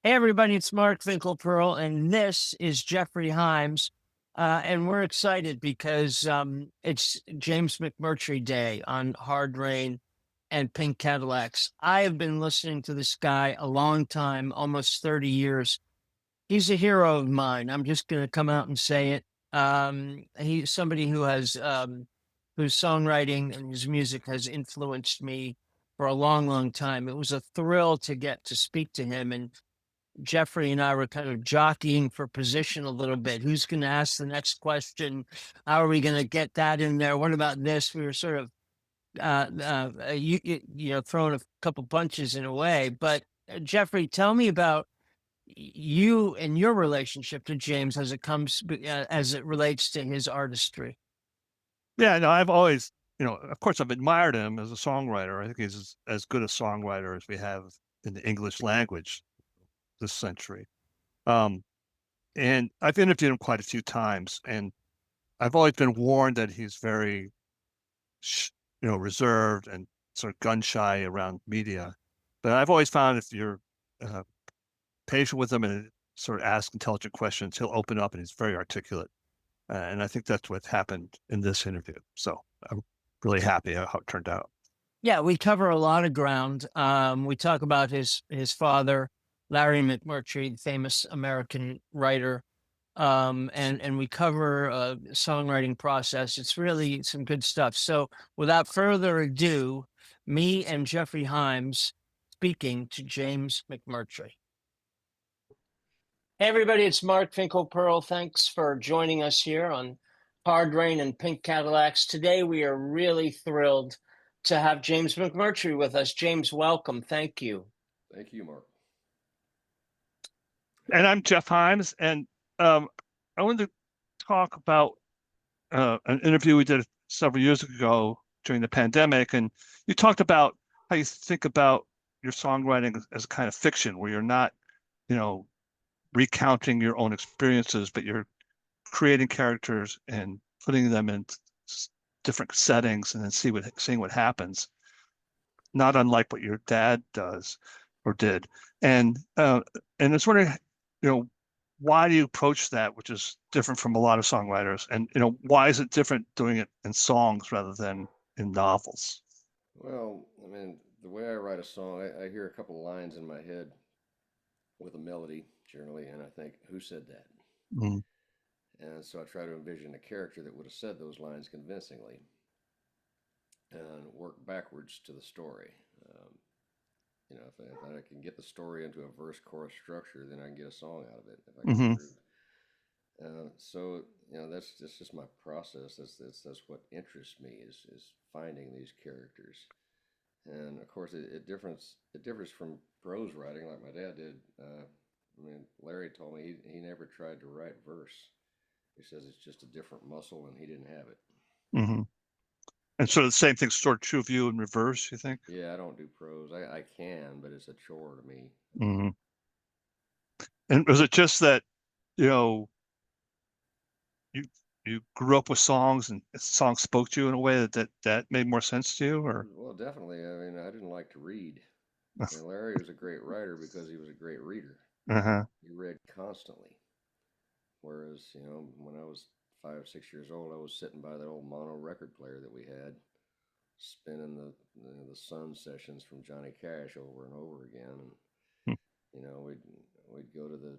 Hey, everybody, it's Mark Finkelpearl, and this is Jeffrey Himes. And we're excited because it's James McMurtry Day on Hard Rain and Pink Cadillacs. I have been listening to this guy a long time, almost 30 years. He's a hero of mine. I'm just going to come out and say it. He's somebody whose songwriting and his music has influenced me for a long, long time. It was a thrill to get to speak to him. And Jeffrey and I were kind of jockeying for position a little bit. Who's going to ask the next question? How are we going to get that in there? What about this? We were sort of, throwing a couple punches in a way. But Jeffrey, tell me about you and your relationship to James as it relates to his artistry. Yeah, no, I've always, of course, I've admired him as a songwriter. I think he's as good a songwriter as we have in the English language this century. Um, and I've interviewed him quite a few times, and I've always been warned that he's very, reserved and sort of gun shy around media. But I've always found if you're uh, patient with him and sort of ask intelligent questions, he'll open up and he's very articulate. And I think that's what happened in this interview. So I'm really happy how it turned out. Yeah, we cover a lot of ground. We talk about his father, Larry McMurtry, the famous American writer, and we cover songwriting process. It's really some good stuff. So without further ado, me and Jeffrey Himes speaking to James McMurtry. Hey everybody, it's Mark Finkelpearl. Thanks for joining us here on Hard Rain and Pink Cadillacs. Today we are really thrilled to have James McMurtry with us. James, welcome. Thank you. Thank you, Mark. And I'm Jeff Himes, and um, I wanted to talk about an interview we did several years ago during the pandemic, and you talked about how you think about your songwriting as a kind of fiction, where you're not, you know, recounting your own experiences, but you're creating characters and putting them in different settings, and then seeing what happens. Not unlike what your dad does or did, and I was wondering, you know, why do you approach that, which is different from a lot of songwriters? And, why is it different doing it in songs rather than in novels? Well, I mean, the way I write a song, I hear a couple of lines in my head with a melody generally, and I think, who said that? Mm, And so I try to envision a character that would have said those lines convincingly and work backwards to the story. Um, if I can get the story into a verse chorus structure, then I can get a song out of it if I get hmm grooved. So that's just my process. That's what interests me is finding these characters. And of course, it differs from prose writing like my dad did. Larry told me he never tried to write verse. He says it's just a different muscle, and he didn't have it. hmm And so the same thing's sort of true of you in reverse, you think? Yeah, I don't do prose. I can, but it's a chore to me. hmm And was it just that, you know, you you grew up with songs and songs spoke to you in a way that made more sense to you, or? Well, definitely. I mean, I didn't like to read. Larry was a great writer because he was a great reader. Uh-huh. He read constantly. Whereas, when I was 5, 6 years old, I was sitting by that old mono record player that we had, spinning the Sun sessions from Johnny Cash over and over again. And you know, we'd we'd go to the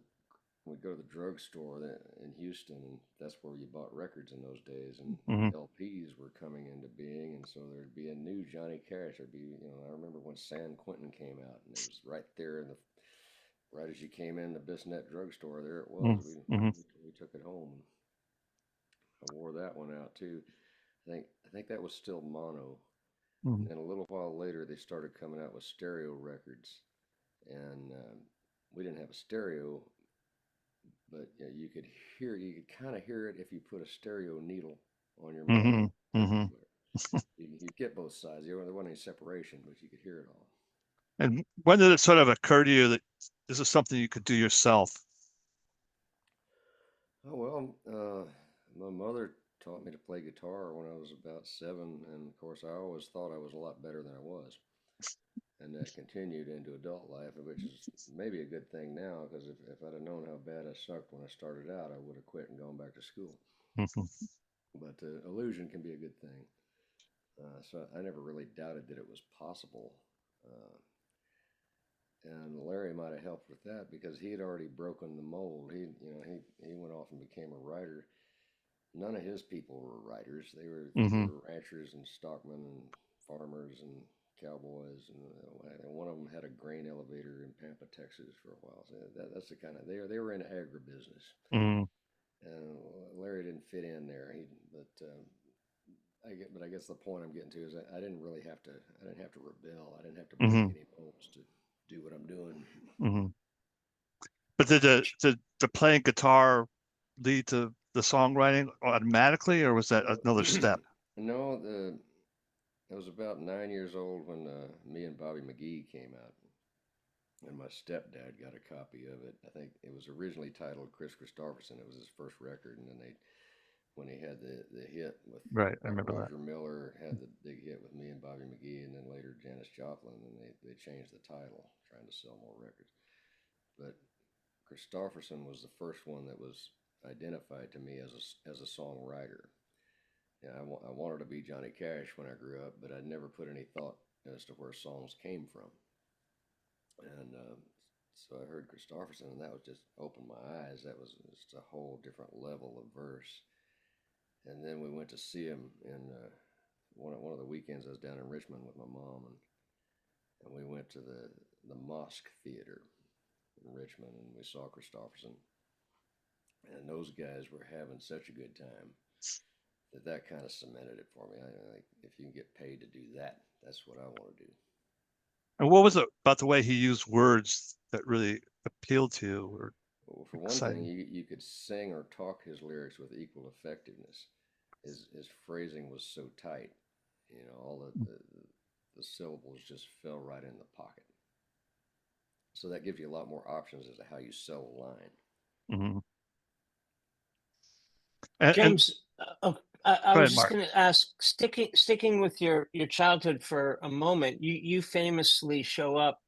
we'd go to the drugstore in Houston, and that's where you bought records in those days. And hmm LPs were coming into being, and so there'd be a new Johnny Cash. I remember when San Quentin came out, and it was right there in the right as you came in the Bissonnette drugstore. There it was. hmm We took it home. I wore that one out too. I think that was still mono. hmm And then a little while later, they started coming out with stereo records, and we didn't have a stereo, but you could kind of hear it if you put a stereo needle on your mono hmm record hmm player. You get both sides. There wasn't any separation, but you could hear it all. And when did it sort of occur to you that this is something you could do yourself? Oh well, my mother taught me to play guitar when I was about 7, and of course I always thought I was a lot better than I was. and that continued into adult life, which is maybe a good thing now because if I'd have known how bad I sucked when I started out, I would have quit and gone back to school. Mhm. But illusion can be a good thing. So I never really doubted that it was possible. Uh, and Larry might have helped with that because he had already broken the mold. He went off and became a writer. None of his people were writers. They Mhm. were ranchers and stockmen and farmers and cowboys, and one of them had a grain elevator in Pampa, Texas, for a while. So that's the kind of they were in agribusiness, Mhm. and Larry didn't fit in there. But I guess the point I'm getting to is I didn't really have to. I didn't have to rebel. I didn't have to break Mhm. any molds to do what I'm doing. Mhm. But did the playing guitar lead to the songwriting automatically, or was that another step? No, I was about 9 years old when me and Bobby McGee came out, and my stepdad got a copy of it. I think it was originally titled Chris Christopherson. It was his first record, and then when he had the hit with Right, I remember that. Roger Miller, had the big hit with me and Bobby McGee, and then later Janis Joplin, and they changed the title, trying to sell more records. But Christopherson was the first one that was identified to me as a songwriter. Yeah, I wanted to be Johnny Cash when I grew up, but I never put any thought as to where songs came from. And so I heard Christopherson, and that was just opened my eyes. That was just a whole different level of verse. And then we went to see him in one of the weekends. I was down in Richmond with my mom, and we went to the Mosque Theater in Richmond, and we saw Christopherson. And those guys were having such a good time that kind of cemented it for me. Like, if you can get paid to do that, that's what I want to do. And what was it about the way he used words that really appealed to you or Well, for one thing, excited? you could sing or talk his lyrics with equal effectiveness. His phrasing was so tight, all the syllables just fell right in the pocket. So that gives you a lot more options as to how you sell a line. Hmm. And James, I go was ahead, just Mark. going to ask, sticking with your childhood for a moment. You famously show up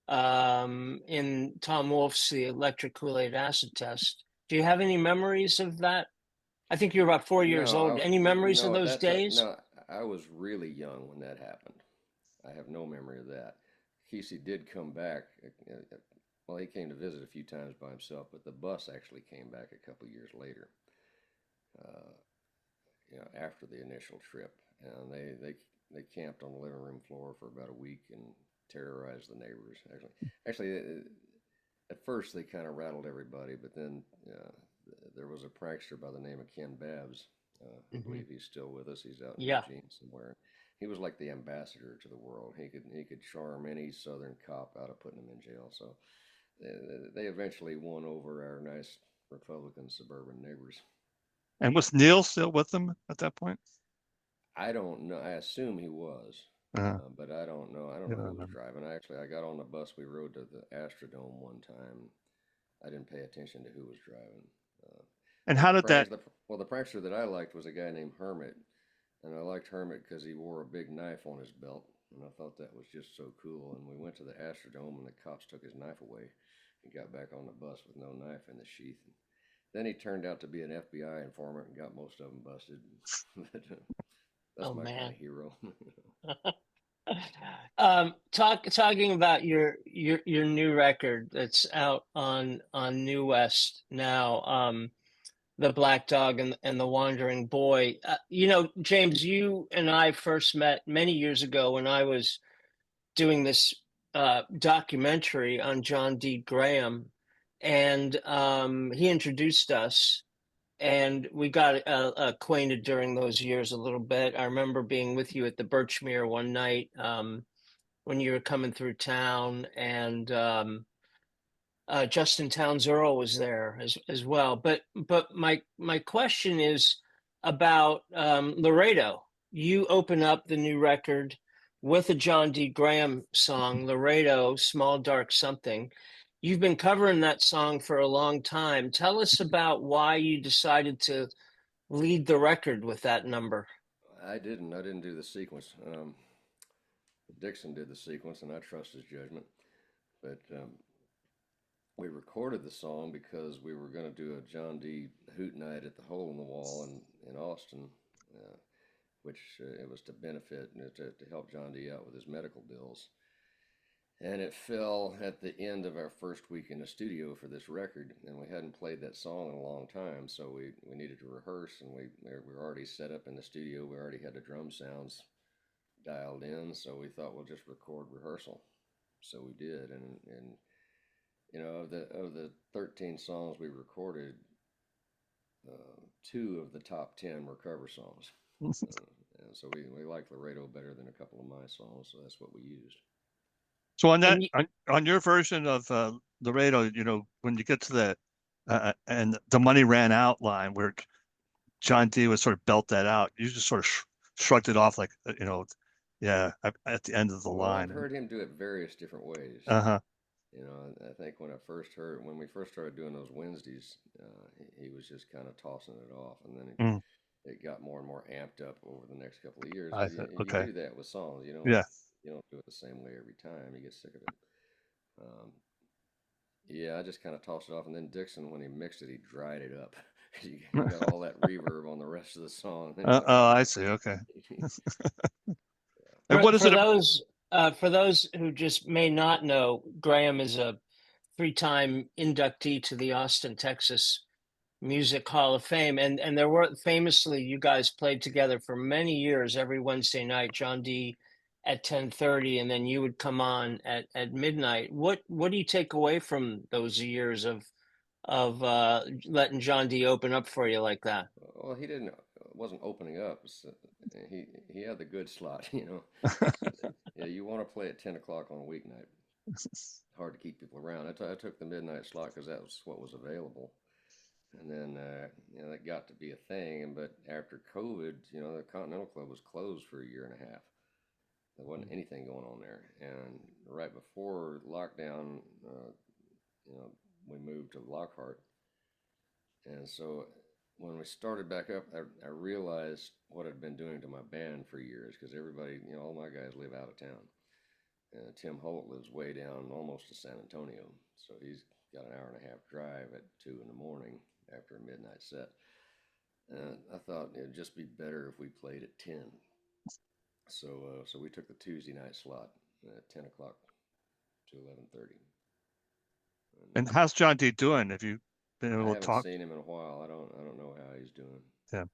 in Tom Wolfe's The Electric Kool-Aid Acid Test. Do you have any memories of that? I think you're about 4 years old. No, Any memories of no, at those that time, days? no, I was really young when that happened. I have no memory of that. Kesey did come back. Well, he came to visit a few times by himself, but the bus actually came back a couple years later. Uh, after the initial trip, and they camped on the living room floor for about a week and terrorized the neighbors. Actually, at first they kind of rattled everybody, but then there was a prankster by the name of Ken Babbs. I Hmm. believe he's still with us. He's out in Yeah. Eugene somewhere. He was like the ambassador to the world. He could charm any Southern cop out of putting him in jail. So they eventually won over our nice Republican suburban neighbors. And was Neil still with them at that point? I don't know. I assume he was, Uh, but I don't know. I don't you know don't who was remember. driving. I got on the bus. We rode to the Astrodome one time. I didn't pay attention to who was driving. Uh, And but how the did pranks, that? the well, the prankster that I liked was a guy named Hermit, and I liked Hermit because he wore a big knife on his belt, and I thought that was just so cool. And we went to the Astrodome, and the cops took his knife away. He got back on the bus with no knife in the sheath. Then he turned out to be an FBI informant and got most of them busted. But, that's Oh my kind man. of hero. Talking about your new record that's out on New West now. The Black Dog and the Wandering Boy. James, you and I first met many years ago when I was doing this documentary on John D. Graham, and he introduced us, and we got acquainted during those years a little bit. I remember being with you at the Birchmere one night when you were coming through town, and Justin Townes Earl was there as well. But my question is about Laredo. You open up the new record with a John D. Graham song, Laredo, Small Dark Something. You've been covering that song for a long time. Tell us about why you decided to lead the record with that number. I didn't. I didn't do the sequence. Dixon did the sequence, and I trust his judgment. But we recorded the song because we were going to do a John D. Hoot night at the Hole in the Wall in Austin, which it was to benefit to help John D. out with his medical bills. And it fell at the end of our first week in the studio for this record, and we hadn't played that song in a long time, so we needed to rehearse, and we were already set up in the studio. We already had the drum sounds dialed in, so we thought we'll just record rehearsal. So we did, and you know, of the 13 songs we recorded, 2 of the top 10 were cover songs. And so we like Laredo better than a couple of my songs, so that's what we used. So on your version of Laredo, you know, when you get to the and the money ran out line where John D would sort of belt that out, you just sort of shrugged it off like, you know, yeah, at the end of the line. I've heard him do it various different ways. You know, I think when we first started doing those Wednesdays, he was just kind of tossing it off, and then it got more and more amped up over the next couple of years. You do that with songs, you know. Yeah. You don't do it the same way every time. You get sick of it. Yeah, I just kind of tossed it off, and then Dixon, when he mixed it, he dried it up. You got all that reverb on the rest of the song. I see. Okay. And what is it? For those who just may not know, Graham is a 3-time inductee to the Austin, Texas Music Hall of Fame, and there were famously, you guys played together for many years every Wednesday night. John D. at 10:30, and then you would come on at midnight. What do you take away from those years of letting John D. open up for you like that? Well, he wasn't opening up. He had the good slot, you know. Yeah, you want to play at 10 o'clock on a weeknight. Hard to keep people around. I took the midnight slot because that was what was available. And then, you know, that got to be a thing. But after COVID, you know, the Continental Club was closed for a year and a half. There wasn't anything going on there. And right before lockdown, you know, we moved to Lockhart. And so when we started back up, I realized what I'd been doing to my band for years, because everybody, you know, all my guys live out of town. Tim Holt lives way down almost to San Antonio. So he's got an hour and a half drive at 2 in the morning after a midnight set. And I thought it'd just be better if we played at 10. So we took the Tuesday night slot at 10 o'clock to 11:30. And how's John D doing? Have you been able to talk? I haven't seen him in a while. I don't know how he's doing. Yeah.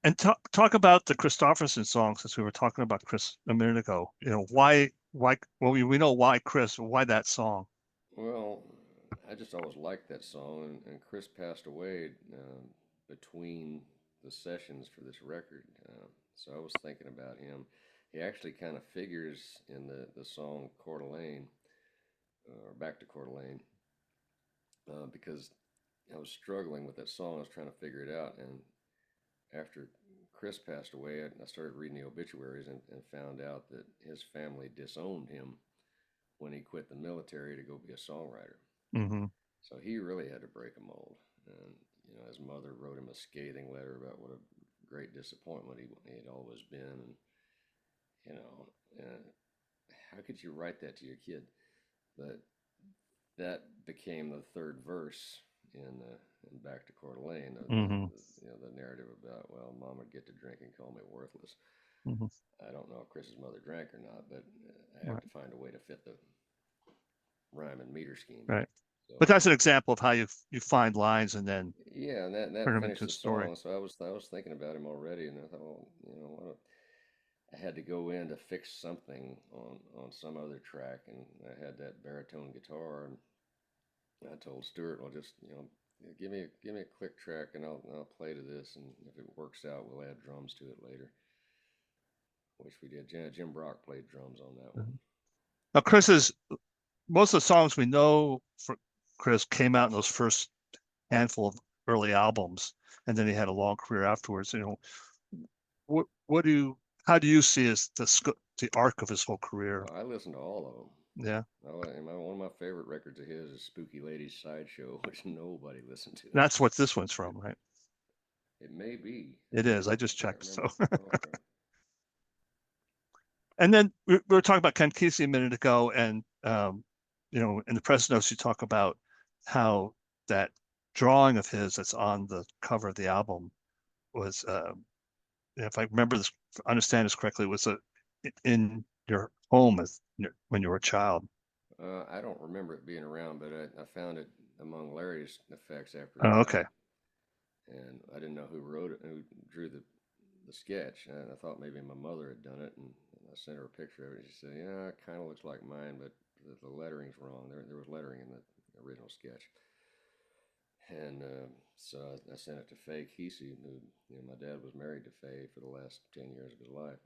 And talk about the Christofferson song, since we were talking about Chris a minute ago. You know, why? Well, we know why Chris. Why that song? Well, I just always liked that song, and Chris passed away between the sessions for this record. So I was thinking about him. He actually kind of figures in the song Coeur d'Alene, or Back to Coeur d'Alene, because I was struggling with that song. I was trying to figure it out, and after Chris passed away, I started reading the obituaries and found out that his family disowned him when he quit the military to go be a songwriter. Mm-hmm. So he really had to break a mold. And, you know, his mother wrote him a scathing letter about what a great disappointment he had always been. And, you know, how could you write that to your kid? But that became the third verse in Back to Coeur d'Alene, you know, the narrative about, well, Mom would get to drink and call me worthless. Mm-hmm. I don't know if Chris's mother drank or not, but I have to find a way to fit the rhyme and meter scheme. Right. So, but that's an example of how you find lines and then and that turn them finished into a story. Song. So I was thinking about him already, and I thought, well, you know, I had to go in to fix something on some other track, and I had that baritone guitar, and I told Stuart, well, just, you know, give me a click track, and I'll play to this, and if it works out, we'll add drums to it later. Which we did. Jim Brock played drums on that one. Now, most of the songs we know for Chris came out in those first handful of early albums, and then he had a long career afterwards. You know, how do you see as the arc of his whole career? Well, I listened to all of them. Yeah. One of my favorite records of his is Spooky Lady's Sideshow, which nobody listened to. That's what this one's from, right? It may be. It is. I just checked. So. Okay. And then we were talking about Ken Kesey a minute ago, and in the press notes you talk about how that drawing of his that's on the cover of the album was, if I understand this correctly, was in your home when you were a child. I don't remember it being around, but I found it among Larry's effects after he Oh, died. okay. And I didn't know who wrote it, who drew the sketch. And I thought maybe my mother had done it, and I sent her a picture of it. She said, "Yeah, it kind of looks like mine, but the lettering's wrong. There was lettering in the original sketch." And so I sent it to Faye Kesey, who, my dad was married to Faye for the last 10 years of his life.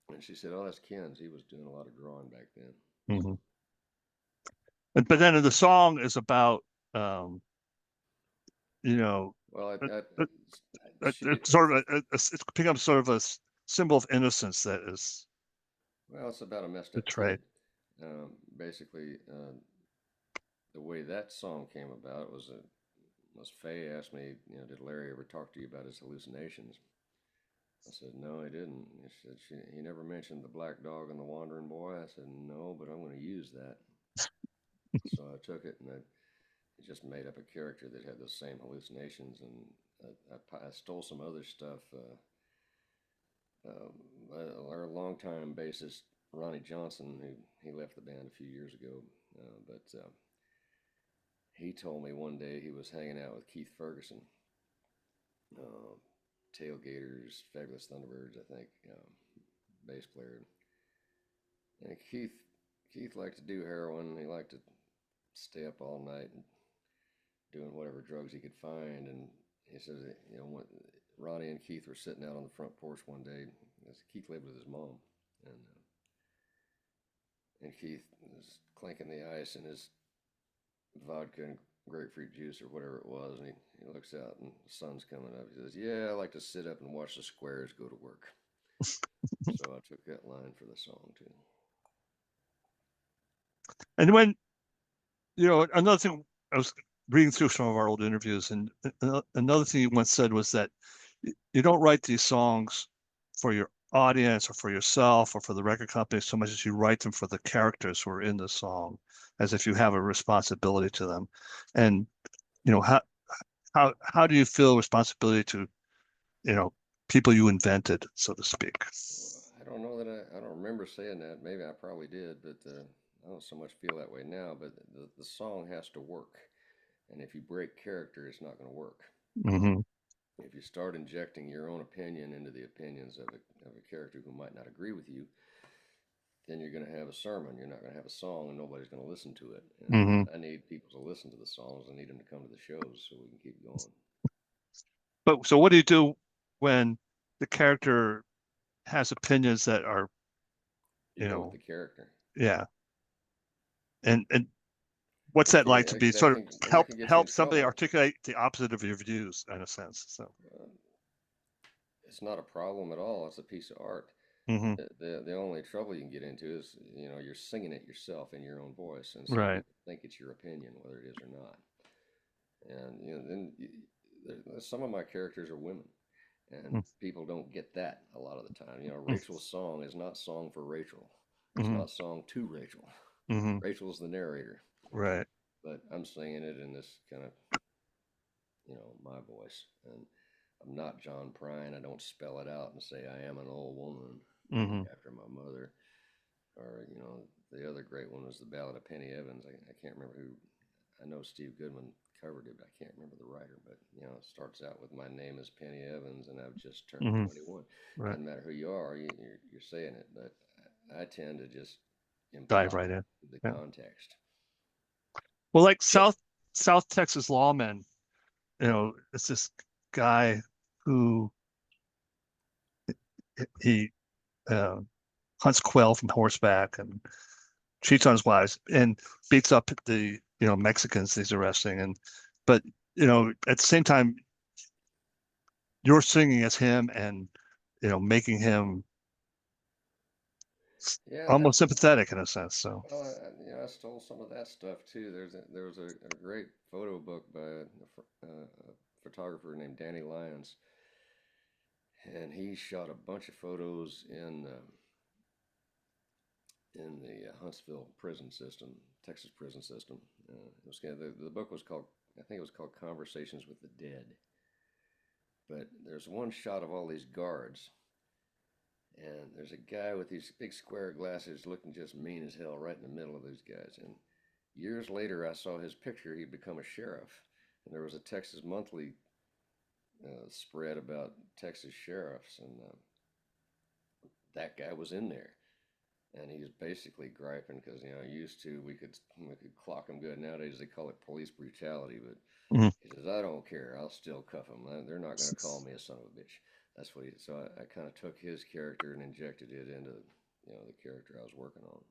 And she said, "Oh, that's Ken's. He was doing a lot of drawing back then." Mm-hmm. But then the song is about, Well, it's sort of it's become sort of a symbol of innocence that is. Well, it's about a messed up betrayed. kid. Basically, the way that song came about was Faye asked me, did Larry ever talk to you about his hallucinations? I said, no, he didn't. She said, he never mentioned the black dog and the wandering boy. I said, no, but I'm going to use that. So I took it and I just made up a character that had those same hallucinations, and I stole some other stuff. Our longtime bassist Ronnie Johnson, who he left the band a few years ago, but he told me one day he was hanging out with Keith Ferguson, Tailgaters, Fabulous Thunderbirds, I think, bass player. And Keith liked to do heroin. He liked to stay up all night and doing whatever drugs he could find. And he says, when Ronnie and Keith were sitting out on the front porch one day, Keith lived with his mom, and Keith was clinking the ice in his vodka and grapefruit juice or whatever it was, and he looks out and the sun's coming up. He says, "Yeah, I like to sit up and watch the squares go to work." So I took that line for the song too. And when another thing, I was reading through some of our old interviews, and another thing you once said was that you don't write these songs for your audience or for yourself or for the record company so much as you write them for the characters who are in the song, as if you have a responsibility to them. And how do you feel responsibility to people you invented, so to speak? I don't know that I don't remember saying that. Maybe I probably did, but I don't so much feel that way now. But the song has to work, and if you break character, it's not going to work. Mm-hmm. If you start injecting your own opinion into the opinions of a character who might not agree with you, then you're going to have a sermon. You're not going to have a song, and nobody's going to listen to it. And Mm-hmm. I need people to listen to the songs. I need them to come to the shows so we can keep going. But so what do you do when the character has opinions that are, You go with the character. yeah. And what's that like to be sort of help somebody articulate the opposite of your views in a sense? So it's not a problem at all. It's a piece of art. mm-hmm. The only trouble you can get into is you're singing it yourself in your own voice, and right. people think it's your opinion whether it is or not. And then some of my characters are women, and people don't get that a lot of the time. Rachel's song is not song for Rachel. It's not song to Rachel. Rachel's the narrator. Right. But I'm singing it in this kind of, my voice. And I'm not John Prine. I don't spell it out and say I am an old woman after my mother. Or, the other great one was the Ballad of Penny Evans. I can't remember who. I know Steve Goodman covered it, but I can't remember the writer. But, it starts out with "My name is Penny Evans, and I've just turned 21. Right. Doesn't matter who you are, you're saying it. But I tend to just dive right in the context. Well, like South Texas Lawmen, it's this guy who he hunts quail from horseback and cheats on his wives and beats up the Mexicans he's arresting, but at the same time you're singing as him and making him almost sympathetic in a sense. So well, I stole some of that stuff too. There was a great photo book by a photographer named Danny Lyons, and he shot a bunch of photos in in the Huntsville prison system, Texas prison system. The book was called, I think it was called Conversations with the Dead. But there's one shot of all these guards, and there's a guy with these big square glasses looking just mean as hell right in the middle of those guys. And years later, I saw his picture. He'd become a sheriff. And there was a Texas Monthly spread about Texas sheriffs, and that guy was in there. And he's basically griping because, used to we could clock him good. Nowadays they call it police brutality, but Mhm. he says, I don't care. I'll still cuff him. They're not going to call me a son of a bitch. That's what he. So I kind of took his character and injected it into the character I was working on.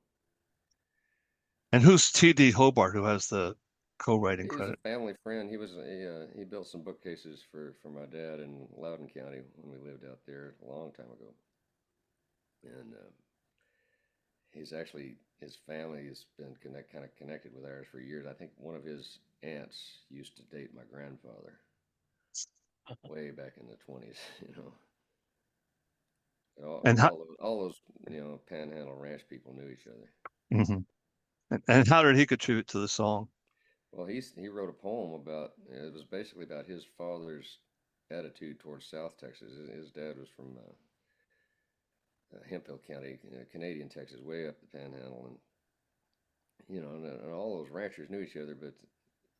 And who's T.D. Hobart, who has the co-writing He's a credit? family friend. He built some bookcases for my dad in Loudoun County when we lived out there a long time ago, and his family has been kind of connected with ours for years. I think one of his aunts used to date my grandfather way back in the 20s. And how All those Panhandle Ranch people knew each other. mhm. And how did he contribute to the song? Well, he wrote a poem about, it was basically about his father's attitude towards South Texas. His dad was from Hemphill County, Canadian Texas, way up the Panhandle, and and all those ranchers knew each other, but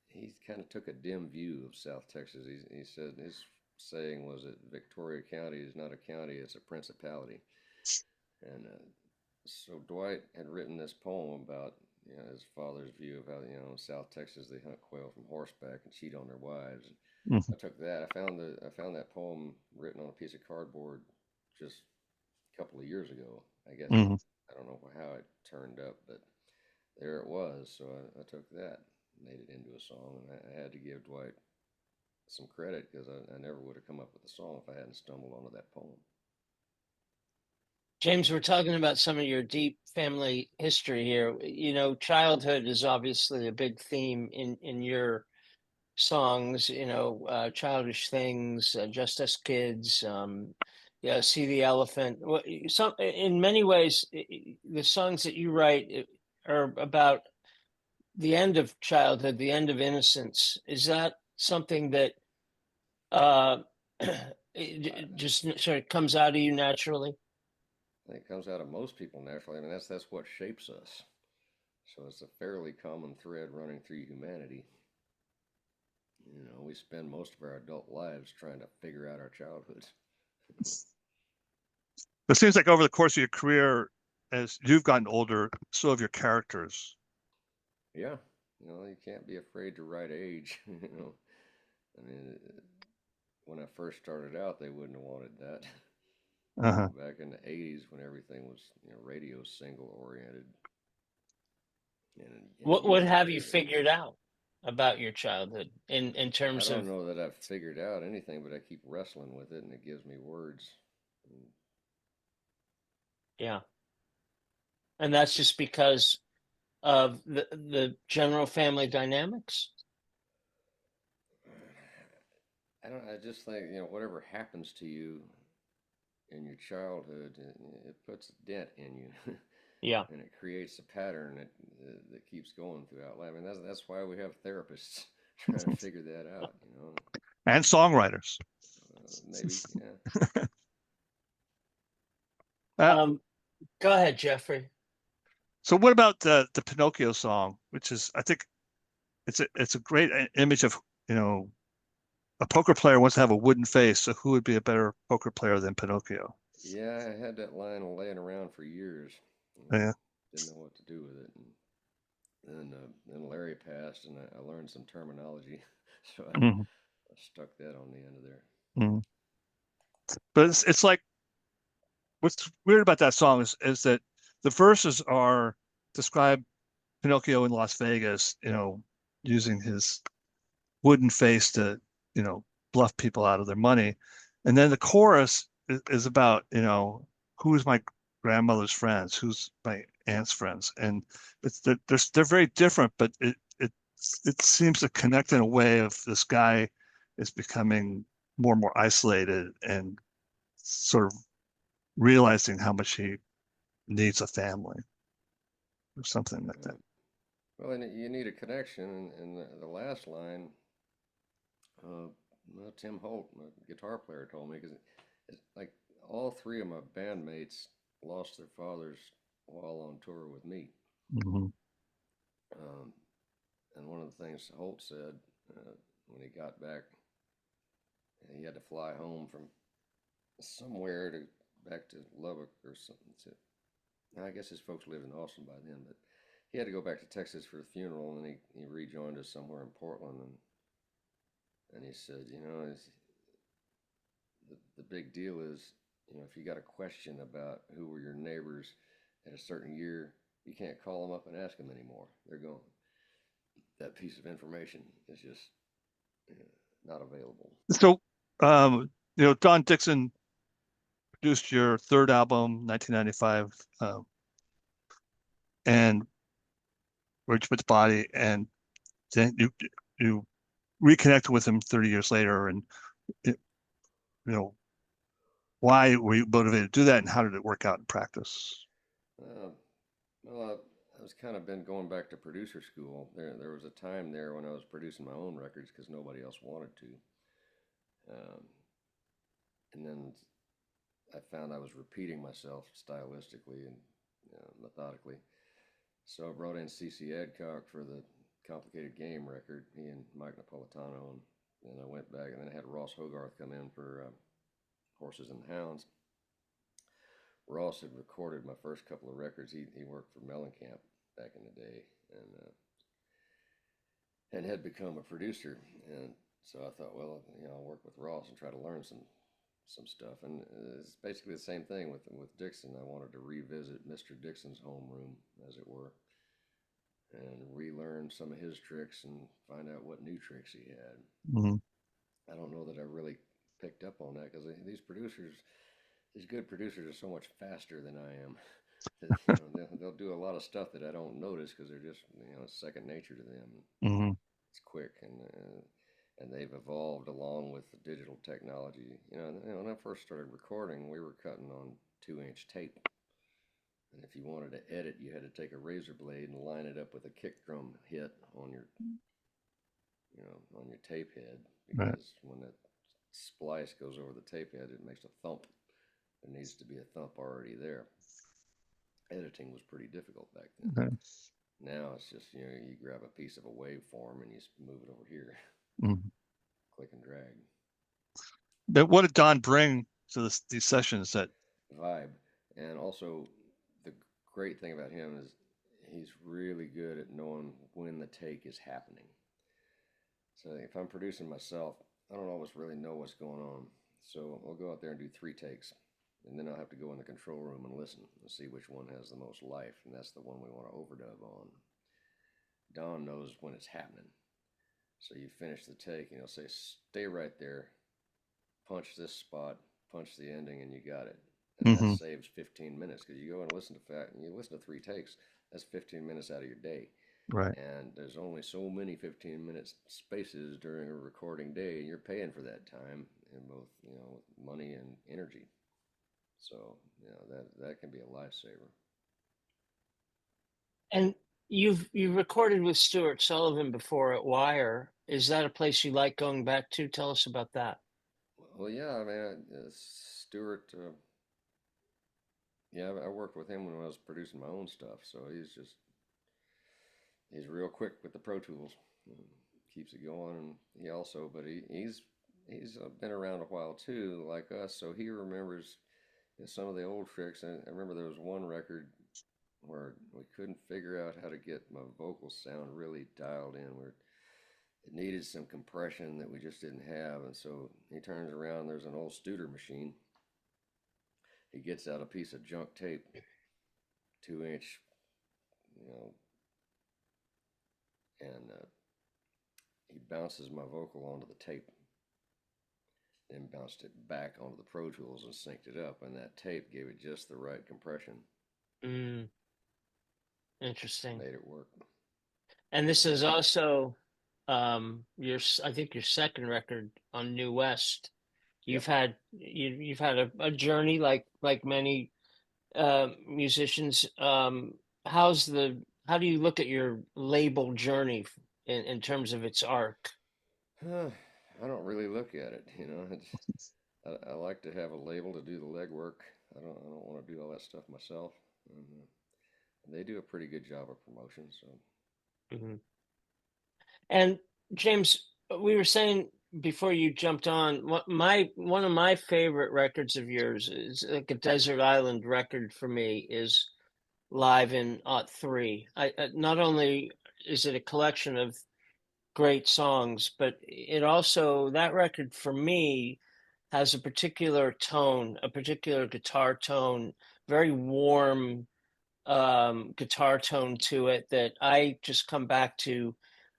he kind of took a dim view of South Texas. He said his saying was that Victoria County is not a county; it's a principality. And so Dwight had written this poem about his father's view of how South Texas they hunt quail from horseback and cheat on their wives. Mhm. I took that. I found that poem written on a piece of cardboard just a couple of years ago. I guess Mhm. I don't know how it turned up, but there it was. So I took that, made it into a song, and I had to give Dwight some credit because I never would have come up with the song if I hadn't stumbled onto that poem. James, we're talking about some of your deep family history here. Childhood is obviously a big theme in your songs. Childish Things, Just Us Kids, yeah, See the Elephant. Some in many ways, the songs that you write are about the end of childhood, the end of innocence. Is that something that uh, it just sort of comes out of you naturally? I think it comes out of most people naturally. I mean, that's what shapes us. So it's a fairly common thread running through humanity. We spend most of our adult lives trying to figure out our childhood. It seems like over the course of your career, as you've gotten older, so have your characters. Yeah, you can't be afraid to write age. I mean, when I first started out, they wouldn't have wanted that. Uh-huh. Back in the '80s, when everything was radio single oriented, and What usually have you very. figured out about your childhood in I terms don't of know that I've figured out anything, but I keep wrestling with it, and it gives me words. yeah, and that's just because of the general family dynamics? I don't. I just think whatever happens to you in your childhood, it puts a dent in you, Yeah. and it creates a pattern that keeps going throughout life. I mean, that's why we have therapists trying to figure that out. And songwriters. Maybe, yeah. Uh, Go ahead, Geoffrey. so what about the Pinocchio song, which is, I think it's a great image of, a poker player wants to have a wooden face. So who would be a better poker player than Pinocchio? Yeah, I had that line laying around for years. Yeah. Didn't know what to do with it. And then Larry passed, and I learned some terminology, so I Mhm. stuck that on the end of there. Mhm. But it's like what's weird about that song is that the verses are describe Pinocchio in Las Vegas, using his wooden face to, bluff people out of their money. And then the chorus is about, who's my grandmother's friends, who's my aunt's friends. And they're very different, but it seems to connect in a way of this guy is becoming more and more isolated and sort of realizing how much he needs a family. or something like that. Well, and you need a connection, and the last line, well, Tim Holt, my guitar player, told me because it's like all three of my bandmates lost their fathers while on tour with me. Mm-hmm. And one of the things Holt said when he got back, he had to fly home from somewhere to back to Lubbock or something. I guess his folks lived in Austin by then, but he had to go back to Texas for the funeral, and he rejoined us somewhere in Portland, and he said, the big deal is, if you got a question about who were your neighbors at a certain year, you can't call them up and ask them anymore. They're gone. That piece of information is just not available. So, Don Dixon produced your third album, 1995, and Ridgewood's Body, and then you reconnected with him 30 years later, and why were you motivated to do that, and how did it work out in practice? Well, I was kind of been going back to producer school. There was a time there when I was producing my own records because nobody else wanted to, and then I found I was repeating myself stylistically and methodically. So I brought in C.C. Adcock for the Complicated Game record, he and Mike Napolitano, and then I went back, and then I had Ross Hogarth come in for Horses and Hounds. Ross had recorded my first couple of records. He worked for Mellencamp back in the day, and had become a producer. And so I thought, well, I'll work with Ross and try to learn some stuff. And it's basically the same thing with Dixon. I wanted to revisit Mr. Dixon's homeroom, as it were, and relearn some of his tricks and find out what new tricks he had. Mm-hmm. I don't know that I really picked up on that because these good producers are so much faster than I am. They'll do a lot of stuff that I don't notice because they're just, it's second nature to them. Mm-hmm. It's quick, and they've evolved along with the digital technology. When I first started recording, we were cutting on 2-inch tape. And if you wanted to edit, you had to take a razor blade and line it up with a kick drum hit on your tape head, because Right. when that splice goes over the tape head, it makes a thump. There needs to be a thump already there. Editing was pretty difficult back then. Okay. Now it's just, you grab a piece of a waveform and you move it over here. Mm-hmm. Click and drag. But what did Don bring to these sessions? That vibe. And also, the great thing about him is he's really good at knowing when the take is happening. So if I'm producing myself, I don't always really know what's going on. So I'll go out there and do 3 takes. And then I'll have to go in the control room and listen and see which one has the most life. And that's the one we want to overdub on. Don knows when it's happening. So you finish the take and he'll say, stay right there, punch this spot, punch the ending, and you got it. And that saves 15 minutes, because you go and listen to 3 takes, that's 15 minutes out of your day. right. And there's only so many 15-minute spaces during a recording day, and you're paying for that time in both, money and energy. So, that can be a lifesaver. And you've recorded with Stuart Sullivan before at Wire. Is that a place you like going back to? Tell us about that. Well, yeah, I mean, Stuart, I worked with him when I was producing my own stuff, so he's real quick with the Pro Tools, keeps it going, and he's been around a while too, like us, so he remembers some of the old tricks. I remember there was one record where we couldn't figure out how to get my vocal sound really dialed in. It needed some compression that we just didn't have, and so he turns around, there's an old Studer machine. He gets out a piece of junk tape, 2-inch, and he bounces my vocal onto the tape, then bounced it back onto the Pro Tools and synced it up, and that tape gave it just the right compression. Interesting. Made it work. And this is also I think your second record on New West. You've had a journey like many musicians. how do you look at your label journey in terms of its arc? I don't really look at it, you know. I like to have a label to do the legwork. I don't want to do all that stuff myself. And, they do a pretty good job of promotion. So Mhm. And James, we were saying before you jumped on, one of my favorite records of yours is like a desert island record for me is live in '03. Not only is it a collection of great songs, but it also that record for me has a particular tone, a particular guitar tone, very warm guitar tone to it that I just come back to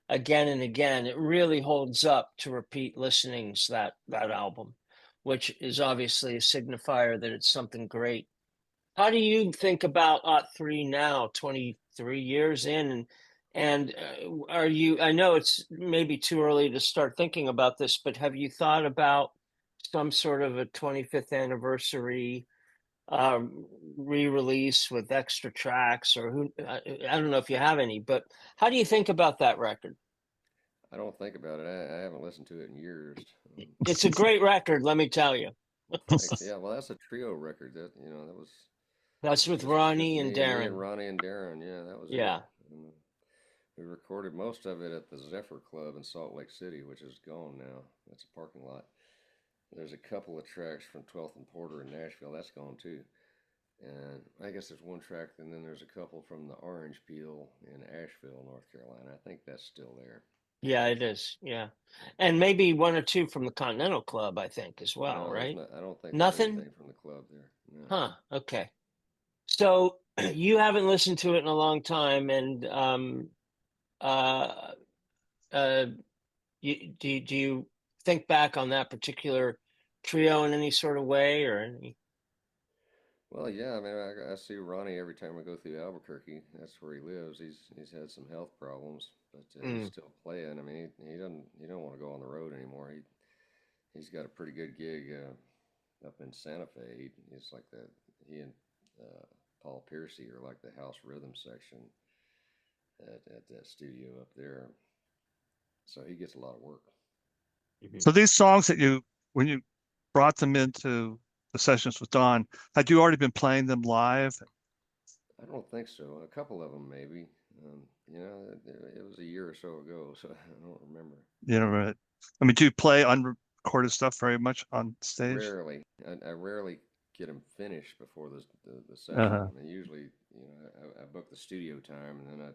again and again. It really holds up to repeat listenings that album, which is obviously a signifier that it's something great. How do you think about '03 now, 23 years in? And are you, I know it's maybe too early to start thinking about this, but have you thought about some sort of a 25th anniversary um, re-release with extra tracks or I don't know if you have any, but how do you think about that record? I don't think about it. I haven't listened to it in years. It's a great record, let me tell you. Thanks. Yeah, well, that's a trio record. That that was That's with just Ronnie and me and Darren. Ronnie and Darren. Yeah, that was it. Yeah. And we recorded most of it at the Zephyr Club in Salt Lake City, which is gone now. That's a parking lot. There's a couple of tracks from 12th and Porter in Nashville. That's gone too. And I guess there's one track, and then there's a couple from the Orange Peel in Asheville, North Carolina. I think that's still there. Yeah, it is. Yeah. And maybe one or two from the Continental Club, I think, as well, No, there's right? not. I don't think there's Nothing? anything from the club there. No. Huh. Okay. So you haven't listened to it in a long time, and uh, uh, do you think back on that particular trio in any sort of way or any? Well, yeah. I mean, I see Ronnie every time I go through Albuquerque. That's where he lives. He's had some health problems, but he's Mm, still playing. I mean, he don't want to go on the road anymore. He's got a pretty good gig up in Santa Fe. He's like the he and uh, Paul Piercy are like the house rhythm section at that studio up there. So he gets a lot of work. mhm. So these songs that when you brought them into the sessions with Don, had you already been playing them live? I don't think so. A couple of them maybe. It was a year or so ago, so I don't remember. You know, right? I mean, do you play unrecorded stuff very much on stage? Rarely. I rarely get them finished before the session. Uh-huh. I mean, usually, I book the studio time and then I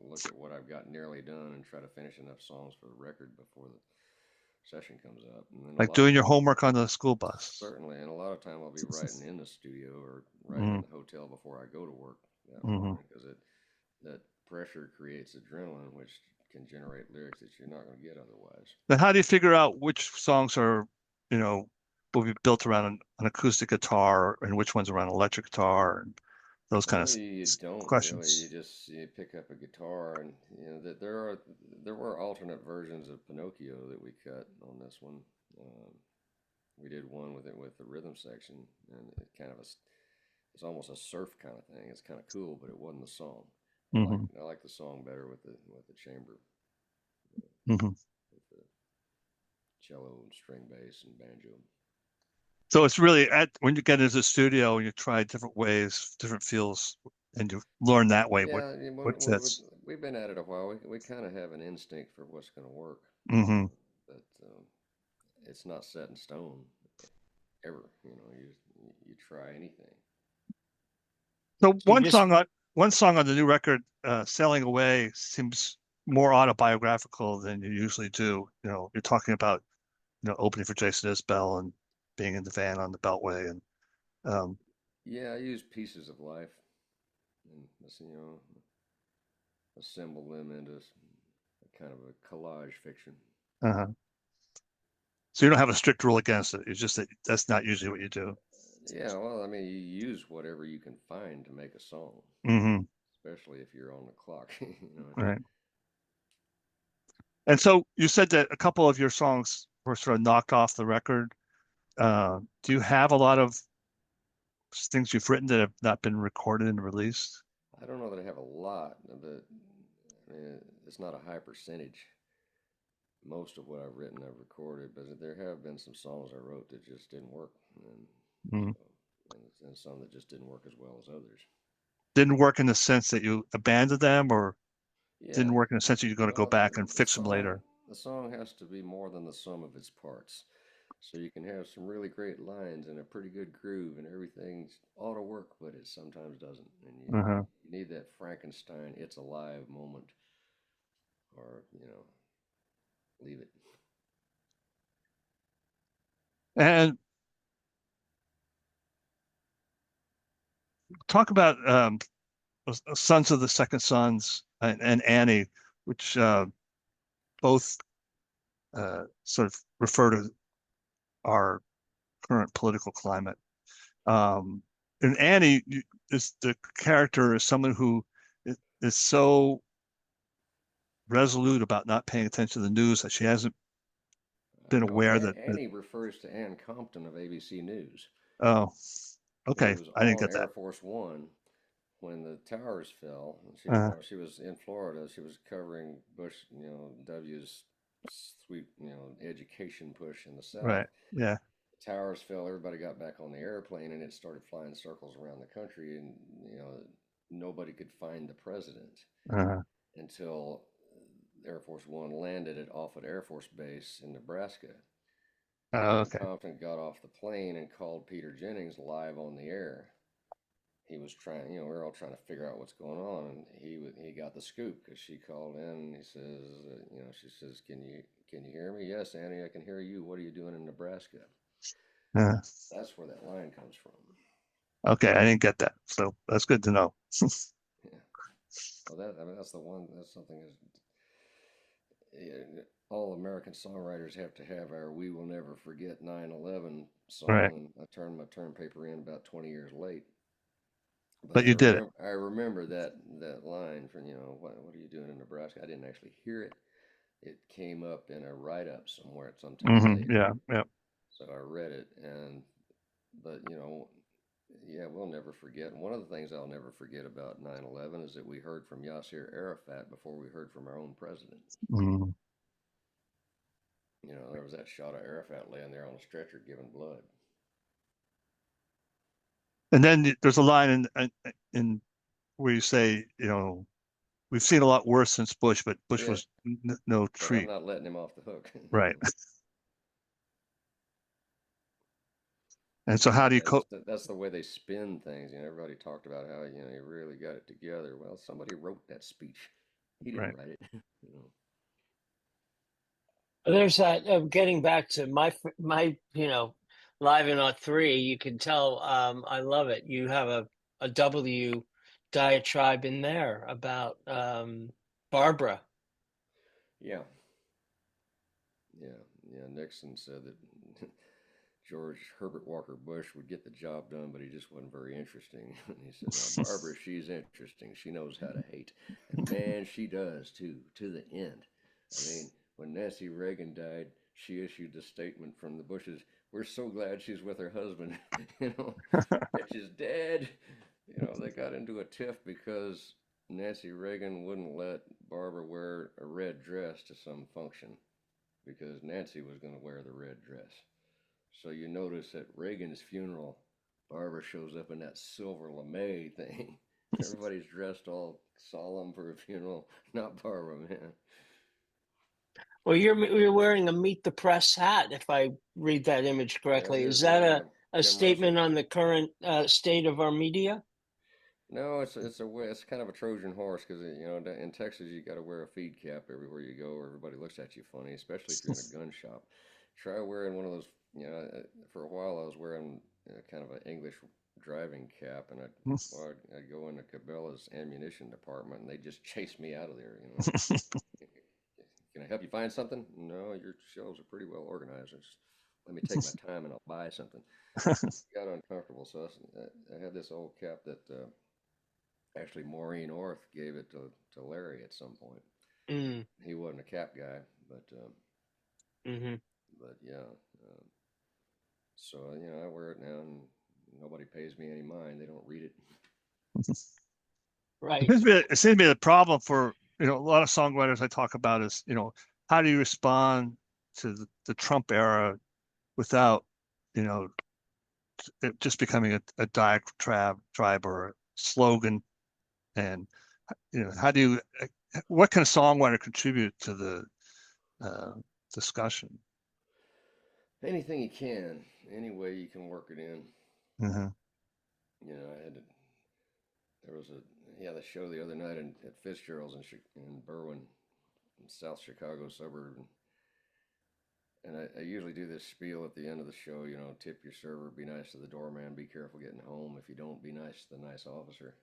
look at what I've got nearly done and try to finish enough songs for the record before the session comes up. And then a Like lot of doing your time, homework on the school bus. certainly, and a lot of time I'll be writing in the studio or writing in Mm-hmm. the hotel before I go to work that Mm-hmm. morning because that pressure creates adrenaline, which can generate lyrics that you're not going to get otherwise. Then how do you figure out which songs are, you know, will be built around an acoustic guitar and which ones around electric guitar and those kind of Well, you don't really. questions? You pick up a guitar, and that there were alternate versions of Pinocchio that we cut on this one. Um, we did one with it with the rhythm section, and it's almost a surf kind of thing. It's kind of cool, but it wasn't the song. Hmm. I like the song better with the chamber, Hmm. with the cello and string bass and banjo. So it's really when you get into the studio and you try different ways, different feels, and you learn that way Yeah, what fits. we've been at it a while. We kind of have an instinct for what's going to work, Hmm. but it's not set in stone ever. You try anything. So You just one song on the new record, "Sailing Away," seems more autobiographical than you usually do. You know, you're talking about opening for Jason Isbell and being in the van on the Beltway, and um, Yeah, I use pieces of life and assemble them into a kind of a collage fiction. uh so you don't have a strict rule against it. It's just that that's not usually what you do. Yeah, well, I mean, you use whatever you can find to make a song, Hmm. especially if you're on the clock. Right. And so you said that a couple of your songs were sort of knocked off the record. Do you have a lot of things you've written that have not been recorded and released? I don't know that I have a lot, but I mean, it's not a high percentage. Most of what I've written, I've recorded, but there have been some songs I wrote that just didn't work, and Mm. so and some that just didn't work as well as others. Didn't work in the sense that you abandoned them, or Yeah, didn't work in the sense that you're going to go well, back and the fix them song later. the song has to be more than the sum of its parts. So you can have some really great lines and a pretty good groove, and everything ought to work, but it sometimes doesn't. And Uh-huh. you need that Frankenstein "it's alive" moment, or leave it. And talk about Sons of the Second Sons and Annie, which both sort of refer to our current political climate. Um, and Annie is the character is someone who is so resolute about not paying attention to the news that she hasn't been No, aware that Annie refers to Ann Compton of ABC News, oh, who okay, was I didn't on get Air that. Force One when the towers fell. Uh, She was in Florida. She was covering Bush, W's sweet, education push in the South. right, yeah, Towers fell. Everybody got back on the airplane, and it started flying circles around the country, and nobody could find the president uh, until Air Force One landed at Offutt Air Force Base in Nebraska. And okay, Compton got off the plane and called Peter Jennings live on the air. He was trying, we were all trying to figure out what's going on, and he got the scoop because she called in and he says, she says, "Can you hear me?" "Yes, Annie, I can hear you. What are you doing in Nebraska?" uh, That's where that line comes from. okay, I didn't get that, so that's good to know. Yeah. Well, that's the one. That's something all American songwriters have to have our "We Will Never Forget 9/11" Right, song, and I turned my term paper in about 20 years late. But but you did it. I remember that line from what are you doing in Nebraska? I didn't actually hear it. It came up in a write up somewhere at some time later, Yeah, yeah. so I read it. And but yeah, we'll never forget. And one of the things I'll never forget about 9/11 is that we heard from Yasser Arafat before we heard from our own president. Mm. There was that shot of Arafat laying there on a stretcher giving blood. And then there's a line in where you say, we've seen a lot worse since Bush, but Bush Yeah, was no but I'm treat. not letting him off the hook. Right. And so how do you Yeah, cope? that's the way they spin things. Everybody talked about how you really got it together. Well, somebody wrote that speech. He didn't Right. write it. you know. There's that getting back to my live in on three. You can tell I love it. You have a W diatribe in there about Barbara. Yeah, yeah. Nixon said that George Herbert Walker Bush would get the job done, but he just wasn't very interesting. And he said, "Now Barbara, she's interesting. She knows how to hate, and man, she does too, to the end." I mean, when Nancy Reagan died, she issued the statement from the Bushes, "We're so glad she's with her husband." Bitch is dead. They got into a tiff because Nancy Reagan wouldn't let Barbara wear a red dress to some function because Nancy was going to wear the red dress. So you notice at Reagan's funeral, Barbara shows up in that silver lame thing. Everybody's dressed all solemn for a funeral. Not Barbara, man. Well, you're wearing a Meet the Press hat, if I read that image That correctly. Is is that a Tim Russell. statement on the current state of our media? No, it's kind of a Trojan horse because in Texas you got to wear a feed cap everywhere you go, or everybody looks at you funny, especially if you're in a gun shop. Try wearing one of those. For a while I was wearing kind of an English driving cap, and I'd go into Cabela's ammunition department, and they just chase me out of there. Can I help you find something? No, your shelves are pretty well organized. Just let me take my time, and I'll buy something. Got uncomfortable, so I had this old cap that. Actually, Maureen Orth gave it to Larry at some point. Mm, He wasn't a cap guy, but hmm yeah. So I wear it now, and nobody pays me any mind. They don't read it. Right. It seems to be the problem for, a lot of songwriters I talk about is, how do you respond to the Trump era without, you know, it just becoming a diatribe or a slogan, and how do you, what can a songwriter contribute to the uh, discussion? Anything you can, any way you can work it in. Hmm. I had to. There was the show the other night at Fitzgerald's in Berwyn, in South Chicago suburb, and I usually do this spiel at the end of the show. Tip your server, be nice to the doorman, be careful getting home. If you don't, be nice to the nice officer.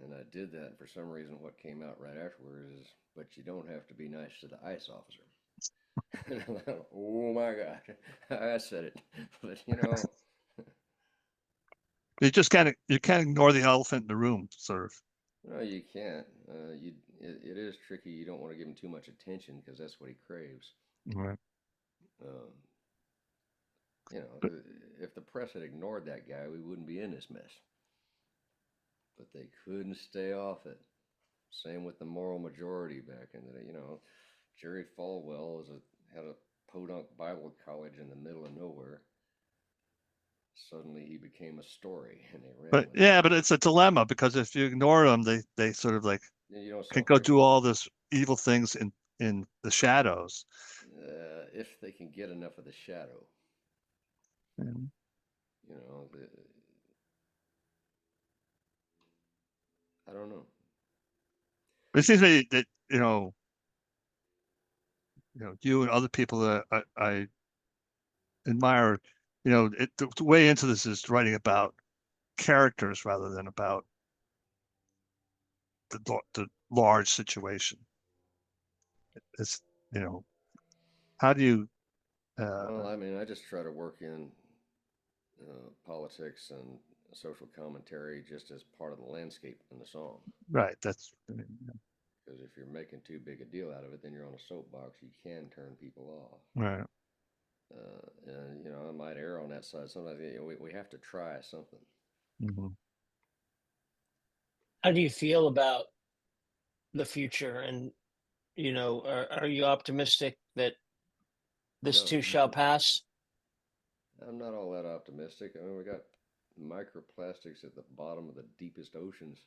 And I did that, and for some reason, what came out right afterwards is, but you don't have to be nice to the ICE officer. And I thought, oh my God, I said it. But You can't ignore the elephant in the room, sort of. no, you can't. It is tricky. You don't want to give him too much attention because that's what he craves. Right. Um, you know, But, if the press had ignored that guy, we wouldn't be in this mess. But they couldn't stay off it. Same with the moral majority back in the day. Jerry Falwell had a podunk Bible college in the middle of nowhere. Suddenly he became a story, and they ran but with it. yeah, but it's a dilemma because if you ignore them, they sort of like You don't can sell go do paper all this evil things in the shadows. if they can get enough of the shadow. Mhm. You know, the, I don't know. But it seems to me that you and other people that I admire, the way into this is writing about characters rather than about the large situation. It's you know how do you Well, I mean, I just try to work in politics and social commentary just as part of the landscape in the song. right, that's Because if you're making too big a deal out of it, then you're on a soapbox. You can turn people off. right. And I might err on that side. Sometimes we have to try something. Hmm. How do you feel about the future? And, are you optimistic that this No, too shall pass? I'm not all that optimistic. I mean, we got microplastics at the bottom of the deepest oceans.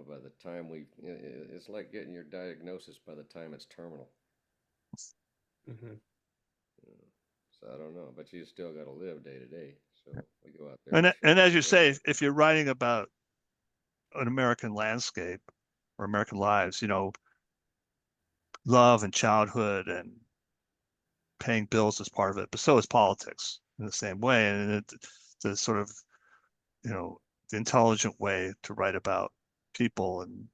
By the time it's like getting your diagnosis by the time it's terminal. Hmm. You know, so I don't know, but you still got to live day to day. So we go out there, we And share as the you struggle. say, if you're writing about an American landscape or American lives, love and childhood and paying bills is part of it, but so is politics in the same way. And the sort of, you know, the intelligent way to write about people and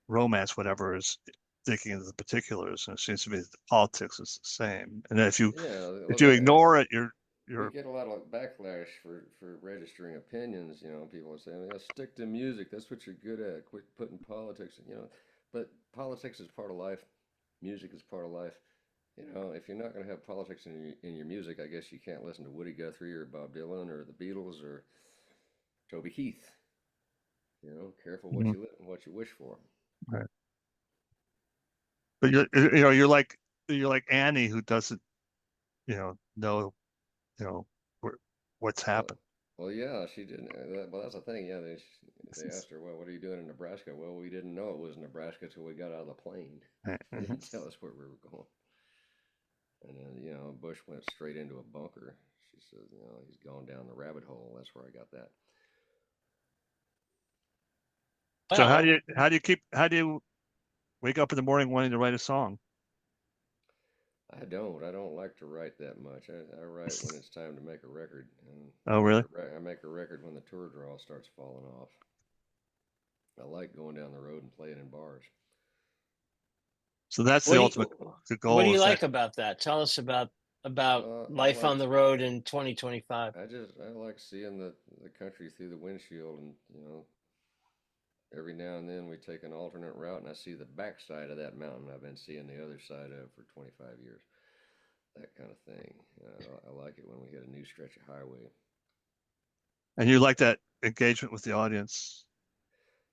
romance, whatever, is thinking of the particulars. And it seems to me that the politics is the same. And if you Yeah, well, if you ignore it, we you're get a lot of backlash for registering opinions. People are saying, "Yeah, stick to music. That's what you're good at. Quit putting politics." But politics is part of life. Music is part of life. If you're not going to have politics in your music, I guess you can't listen to Woody Guthrie or Bob Dylan or the Beatles or Toby Keith. Careful what Mhm. what you wish for. Right. But you're like Annie who doesn't know you know where, what's Well, happened. well, yeah, she didn't. Well, that's the thing. Yeah, they asked her, "Well, what are you doing in Nebraska?" Well, we didn't know it was Nebraska till we got out of the plane. They didn't tell us where we were going. And then, Bush went straight into a bunker. She says, he's gone down the rabbit hole. That's where I got that. So Well, how do you wake up in the morning wanting to write a song? I don't. I don't like to write that much. I write when it's time to make a record, and Oh, really? I make a record when the tour draw starts falling off. I like going down the road and playing in bars. So that's what the do ultimate. you The what do goal you is that. like about that? Tell us about I life like on the road in 2025. I like seeing the country through the windshield, and every now and then we take an alternate route, and I see the backside of that mountain I've been seeing the other side of for 25 years. That kind of thing. I like it when we hit a new stretch of highway. And you like that engagement with the audience.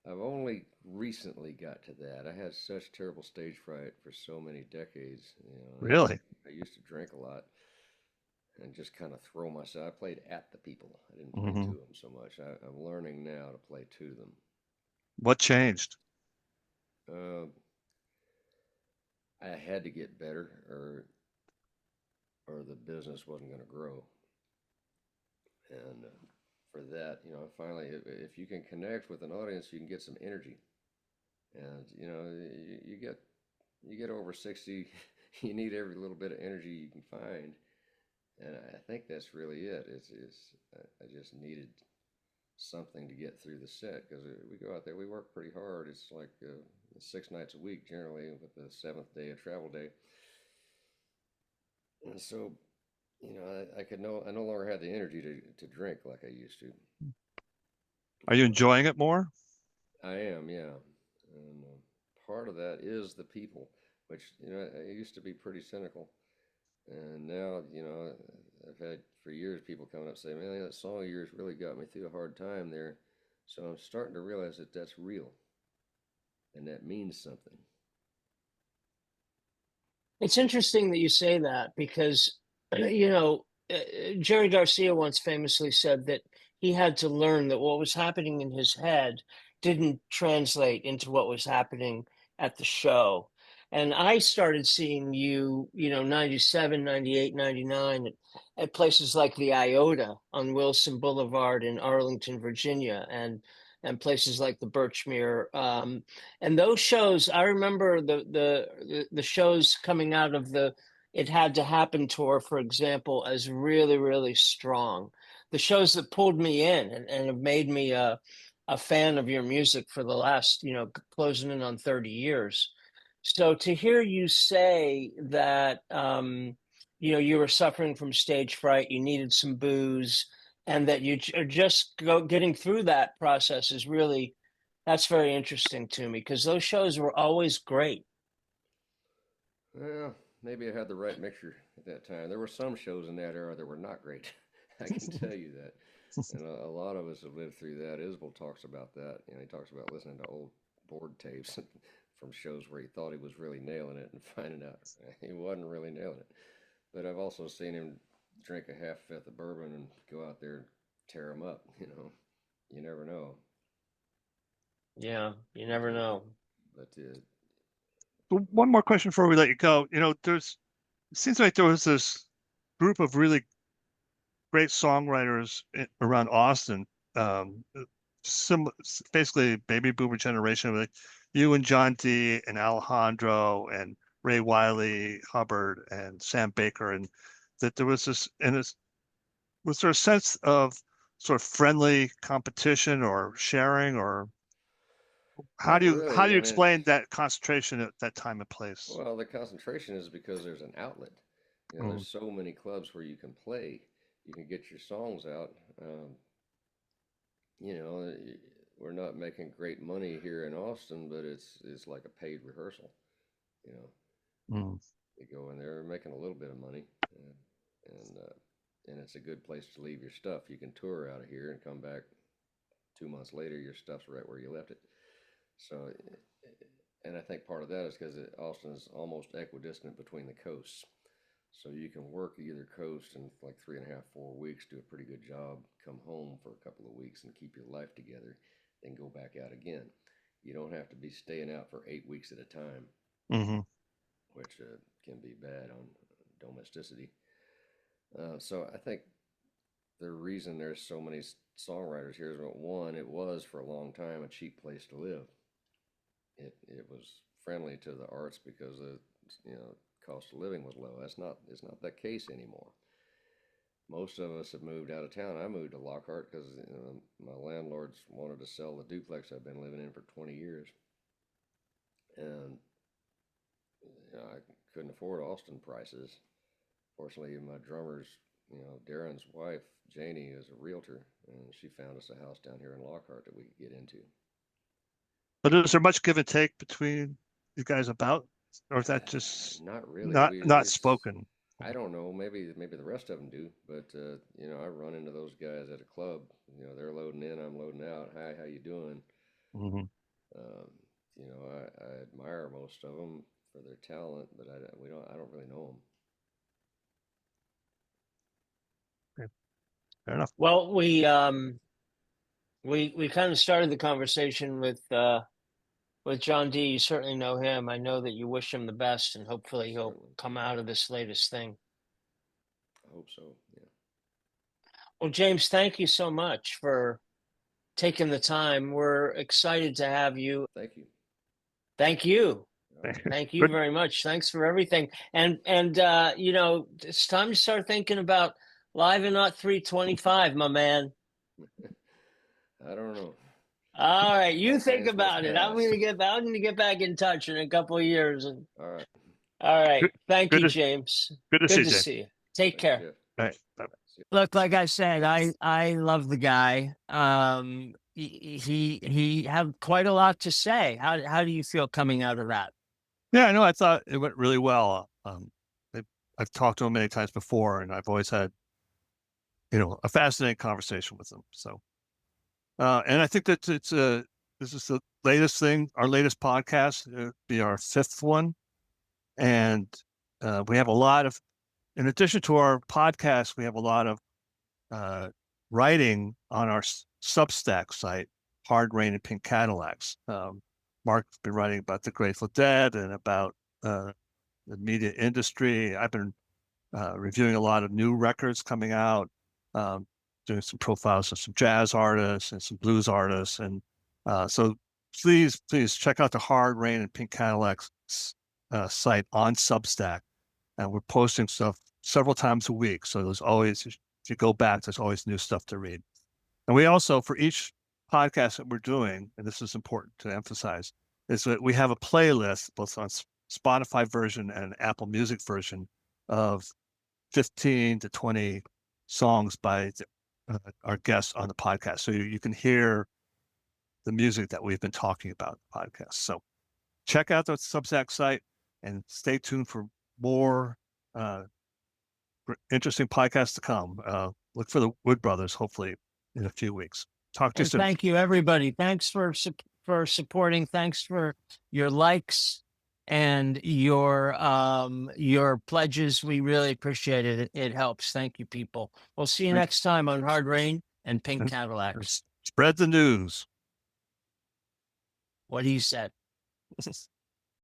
I've only recently got to that. I had such terrible stage fright for so many decades. Really? I used to drink a lot and just kind of throw myself. I played at the people. I didn't play to Hmm. them so much. I'm learning now to play to them. What changed? Uh, I had to get better, or the business wasn't going to grow. And for that, finally, if you can connect with an audience, you can get some energy. And you get over 60, you need every little bit of energy you can find. And I think that's really it. I just needed something to get through the set because we go out there, we work pretty hard. It's like 6 nights a week generally, with the seventh day a travel day. And so, I no longer had the energy to drink like I used to. Are you enjoying it more? I am, yeah. And part of that is the people, which, I used to be pretty cynical. And now, I've had for years people coming up saying, man, that song of yours really got me through a hard time there. So I'm starting to realize that that's real and that means something. It's interesting that you say that because, Jerry Garcia once famously said that he had to learn that what was happening in his head didn't translate into what was happening at the show. And I started seeing you, 97, 98, 99 at places like the Iota on Wilson Boulevard in Arlington, Virginia, and places like the Birchmere. And those shows, I remember the shows coming out of the It Had to Happen tour, for example, as really, really strong. The shows that pulled me in and have made me a fan of your music for the last, closing in on 30 years. So to hear you say that, you were suffering from stage fright, you needed some booze, and that you are just getting through that process is really, that's very interesting to me because those shows were always great. Well, maybe I had the right mixture at that time. There were some shows in that era that were not great. I can tell you that. And a lot of us have lived through that. Isbell talks about that. He talks about listening to old board tapes from shows where he thought he was really nailing it and finding out he wasn't really nailing it. But I've also seen him drink a half fifth of bourbon and go out there and tear him up. You never know. Yeah, you never know. But One more question before we let you go. It seems like there was this group of really great songwriters around Austin. Um, some basically baby boomer generation, like you and John D. and Alejandro and Ray Wiley Hubbard and Sam Baker, and that there was this, and was there a sense of sort of friendly competition or sharing, or how not do really. you I mean, explain that concentration at that time and place? well, the concentration is because there's an outlet. Mm, There's so many clubs where you can play, you can get your songs out. Um, you know, we're not making great money here in Austin, but it's like a paid rehearsal. You know, mm. you go in there making a little bit of money, and it's a good place to leave your stuff. You can tour out of here and come back 2 months later, your stuff's right where you left it. So, and I think part of that is because Austin is almost equidistant between the coasts. So you can work either coast in like 3.5, 4 weeks, do a pretty good job, come home for a couple of weeks and keep your life together, then go back out again. You don't have to be staying out for 8 weeks at a time, Hmm. which can be bad on domesticity. So I think the reason there's so many songwriters here is that one, it was for a long time a cheap place to live. It was friendly to the arts because the cost of living was low. It's not that case anymore. Most of us have moved out of town. I moved to Lockhart because my landlords wanted to sell the duplex I've been living in for 20 years, and I couldn't afford Austin prices. Fortunately, my drummer's, Darren's wife, Janie, is a realtor, and she found us a house down here in Lockhart that we could get into. But is there much give and take between you guys about, or is that just Not really. not spoken? I don't know. Maybe the rest of them do, but you know, I run into those guys at a club. You know, they're loading in, I'm loading out. Hi, how you doing? Mm-hmm. Um, you know, I admire most of them for their talent, but I don't really know them. Okay. Fair enough. Well, we kind of started the conversation with John D. You certainly know him. I know that you wish him the best, and hopefully he'll Certainly. come out of this latest thing. I hope so. Yeah. Well, James, thank you so much for taking the time. We're excited to have you. Thank you. Thank you. All right. Thank you Good. very much. Thanks for everything. And you know, it's time to start thinking about Live and Not 325, my man. I don't know. All right, you All think plans must about it. I'm pass. gonna get back in touch in a couple of years. And All right. all right, Good, thank good you, to, James. good to see Good you, to James. see you. Take Thank you, care. Jeff. All right. Bye. See ya. Look, like I said, I love the guy. He had quite a lot to say. How do you feel coming out of that? Yeah, I know. I thought it went really well. I've talked to him many times before, and I've always had, a fascinating conversation with him. So, and I think that this is the latest thing, our latest podcast, be our fifth one, and we have a lot of, in addition to our podcast, we have a lot of writing on our Substack site, Hard Rain and Pink Cadillacs. Mark's been writing about the Grateful Dead and about the media industry. I've been reviewing a lot of new records coming out, doing some profiles of some jazz artists and some blues artists. And so please check out the Hard Rain and Pink Cadillacs site on Substack. And we're posting stuff several times a week. So there's always, if you go back, there's always new stuff to read. And we also, for each podcast that we're doing, and this is important to emphasize, is that we have a playlist, both on Spotify version and Apple Music version, of 15 to 20 songs by our guests on the podcast. So you can hear the music that we've been talking about in the podcast. So check out the Substack site and stay tuned for more interesting podcasts to come. Look for the Wood Brothers, hopefully, in a few weeks. Talk to you And soon. thank you, everybody. Thanks for supporting. Thanks for your likes and your pledges. We really appreciate it. It helps. Thank you, people. We'll see you next time on Hard Rain and Pink Cadillacs. Spread the news. What he said.